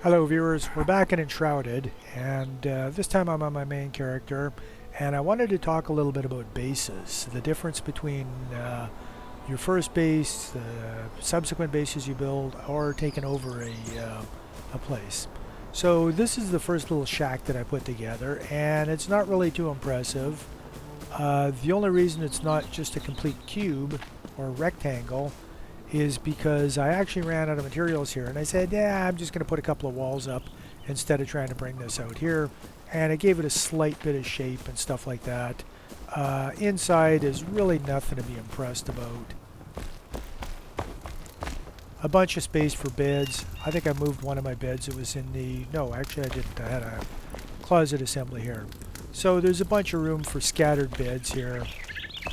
Hello viewers, we're back in Enshrouded, and this time I'm on my main character, and I wanted to talk a little bit about bases, the difference between your first base, the subsequent bases you build, or taking over a place. So this is the first little shack that I put together, and it's not really too impressive. The only reason it's not just a complete cube or rectangle is because I actually ran out of materials here, and I said, yeah, I'm just going to put a couple of walls up instead of trying to bring this out here, and it gave it a slight bit of shape and stuff like that. Inside is really nothing to be impressed about. A bunch of space for beds. I think I moved one of my beds. It was in the... No, actually I didn't. I had a closet assembly here. So there's a bunch of room for scattered beds here.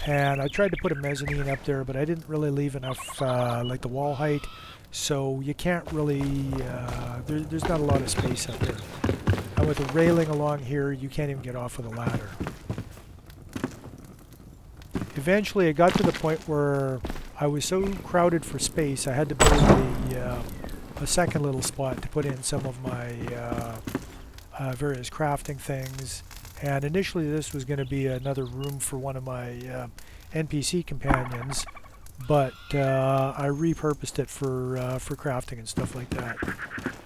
And I tried to put a mezzanine up there, but I didn't really leave enough, like the wall height, so you can't really, there's not a lot of space up there. And with the railing along here, you can't even get off of the ladder. Eventually, it got to the point where I was so crowded for space, I had to build a second little spot to put in some of my various crafting things. And initially this was going to be another room for one of my NPC companions, but I repurposed it for crafting and stuff like that.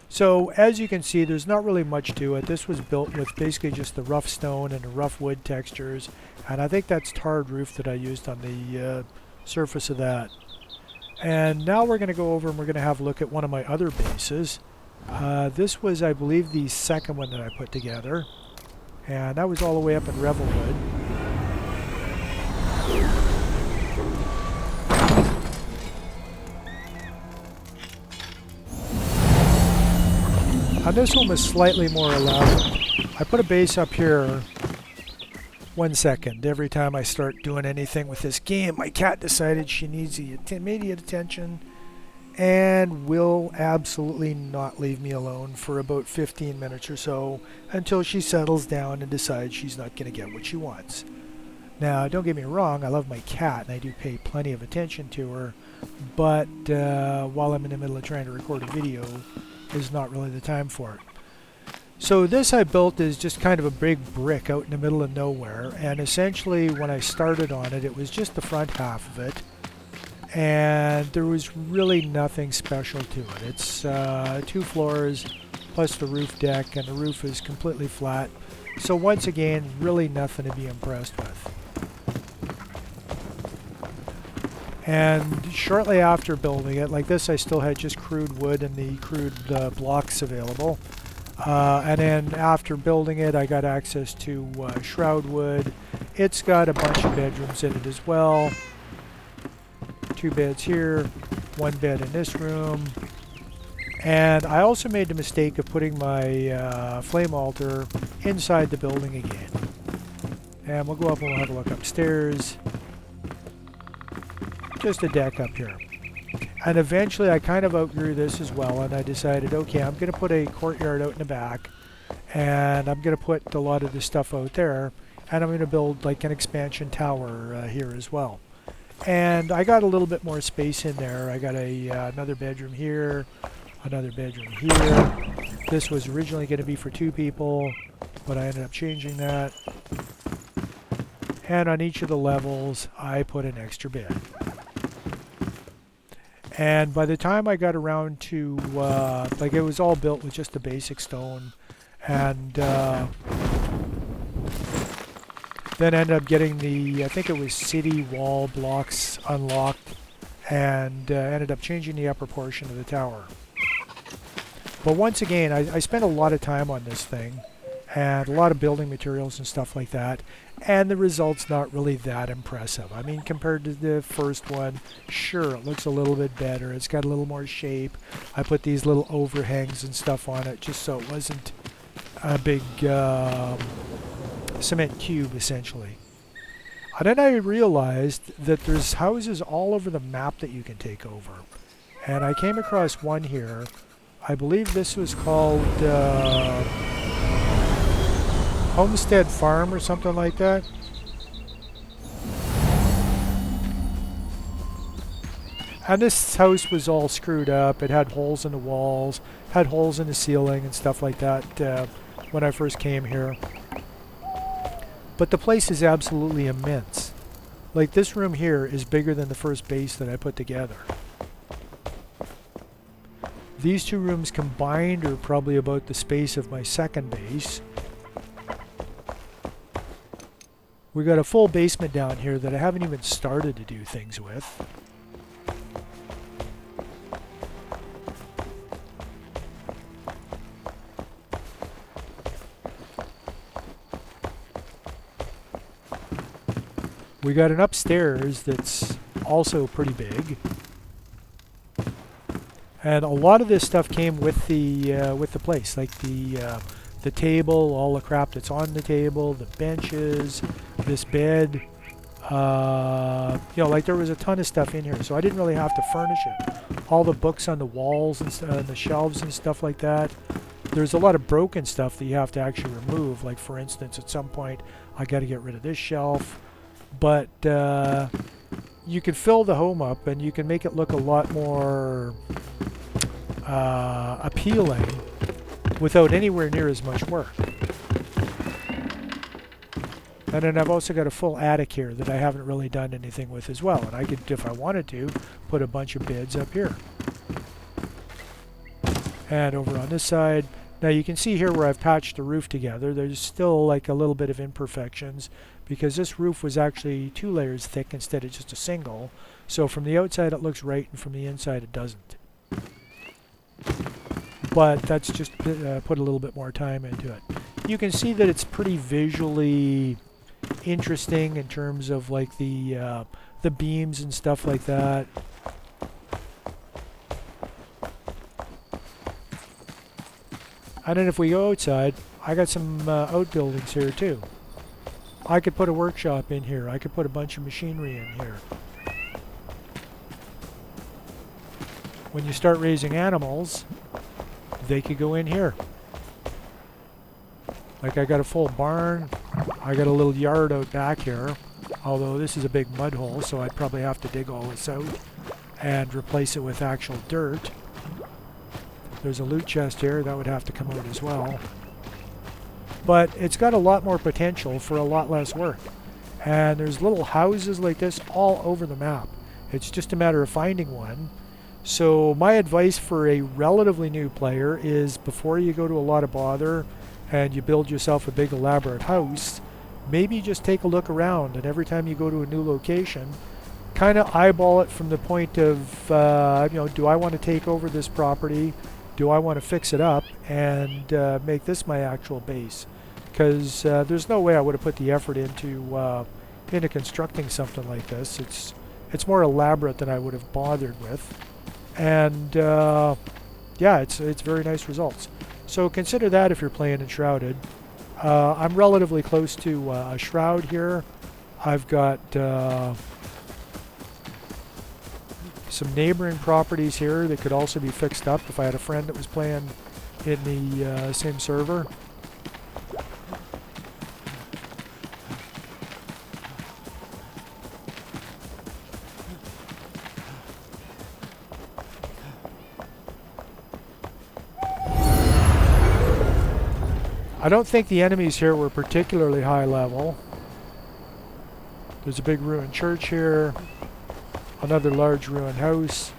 So as you can see, there's not really much to it. This was built with basically just the rough stone and the rough wood textures, and I think that's tarred roof that I used on the surface of that. And now we're going to go over and we're going to have a look at one of my other bases. This was, I believe, the second one that I put together. And that was all the way up in Revelwood. And this one was slightly more elaborate. I put a base up here. 1 second. Every time I start doing anything with this game, my cat decided she needs the immediate attention and will absolutely not leave me alone for about 15 minutes or so until she settles down and decides she's not going to get what she wants. Now, don't get me wrong, I love my cat and I do pay plenty of attention to her, but while I'm in the middle of trying to record a video is not really the time for it. So this I built is just kind of a big brick out in the middle of nowhere, and essentially when I started on it, it was just the front half of it. And there was really nothing special to it. It's 2 floors plus the roof deck, and the roof is completely flat. So once again, really nothing to be impressed with. And shortly after building it, like this, I still had just crude wood and the crude blocks available. And then after building it, I got access to Enshrouded. It's got a bunch of bedrooms in it as well. 2 beds here, 1 bed in this room, and I also made the mistake of putting my flame altar inside the building again. And we'll go up and we'll have a look upstairs. Just a deck up here. And eventually I kind of outgrew this as well, and I decided, okay, I'm going to put a courtyard out in the back, and I'm going to put a lot of this stuff out there, and I'm going to build like an expansion tower here as well. And I got a little bit more space in there. I got another bedroom here, another bedroom here. This was originally going to be for 2 people, but I ended up changing that. And on each of the levels, I put an extra bed. And by the time I got around to, like it was all built with just the basic stone, and then ended up getting the, I think it was city wall blocks unlocked, and ended up changing the upper portion of the tower. But once again, I spent a lot of time on this thing, and a lot of building materials and stuff like that, and the result's not really that impressive. I mean, compared to the first one, sure, it looks a little bit better. It's got a little more shape. I put these little overhangs and stuff on it just so it wasn't a big cement cube, essentially. And then I realized that there's houses all over the map that you can take over. And I came across one here. I believe this was called Homestead Farm or something like that. And this house was all screwed up. It had holes in the walls, had holes in the ceiling and stuff like that when I first came here. But the place is absolutely immense. Like, this room here is bigger than the first base that I put together. These two rooms combined are probably about the space of my second base. We got a full basement down here that I haven't even started to do things with. We got an upstairs that's also pretty big. And a lot of this stuff came with the place, like the table, all the crap that's on the table, the benches, this bed. You know, like there was a ton of stuff in here, so I didn't really have to furnish it. All the books on the walls and the shelves and stuff like that. There's a lot of broken stuff that you have to actually remove. Like, for instance, at some point, I got to get rid of this shelf. But you can fill the home up and you can make it look a lot more appealing without anywhere near as much work. And then I've also got a full attic here that I haven't really done anything with as well. And I could, if I wanted to, put a bunch of beds up here. And over on this side, now you can see here where I've patched the roof together. There's still like a little bit of imperfections because this roof was actually 2 layers thick instead of just a single. So from the outside it looks right and from the inside it doesn't. But that's just put a little bit more time into it. You can see that it's pretty visually interesting in terms of like the beams and stuff like that. And then if we go outside, I got some outbuildings here too. I could put a workshop in here. I could put a bunch of machinery in here. When you start raising animals, they could go in here. Like, I got a full barn. I got a little yard out back here. Although this is a big mud hole, so I'd probably have to dig all this out and replace it with actual dirt. There's a loot chest here. That would have to come out as well. But it's got a lot more potential for a lot less work. And there's little houses like this all over the map. It's just a matter of finding one. So my advice for a relatively new player is, before you go to a lot of bother and you build yourself a big elaborate house, maybe just take a look around, and every time you go to a new location, kind of eyeball it from the point of, you know, do I want to take over this property? Do I want to fix it up and make this my actual base? Because there's no way I would have put the effort into constructing something like this. It's more elaborate than I would have bothered with, and yeah, it's very nice results. So consider that if you're playing Enshrouded. I'm relatively close to a shroud here. I've got some neighboring properties here that could also be fixed up if I had a friend that was playing in the same server. I don't think the enemies here were particularly high level. There's a big ruined church here. Another large ruined house.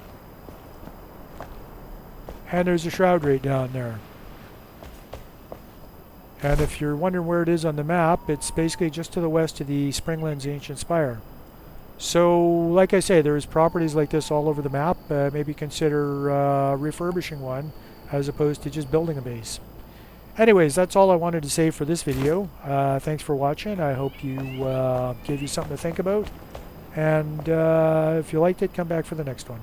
And there's a shroud right down there. And if you're wondering where it is on the map, it's basically just to the west of the Springlands Ancient Spire. So, like I say, there's properties like this all over the map. Maybe consider refurbishing one as opposed to just building a base. Anyways, that's all I wanted to say for this video. Thanks for watching. I hope you gave you something to think about. And if you liked it, come back for the next one.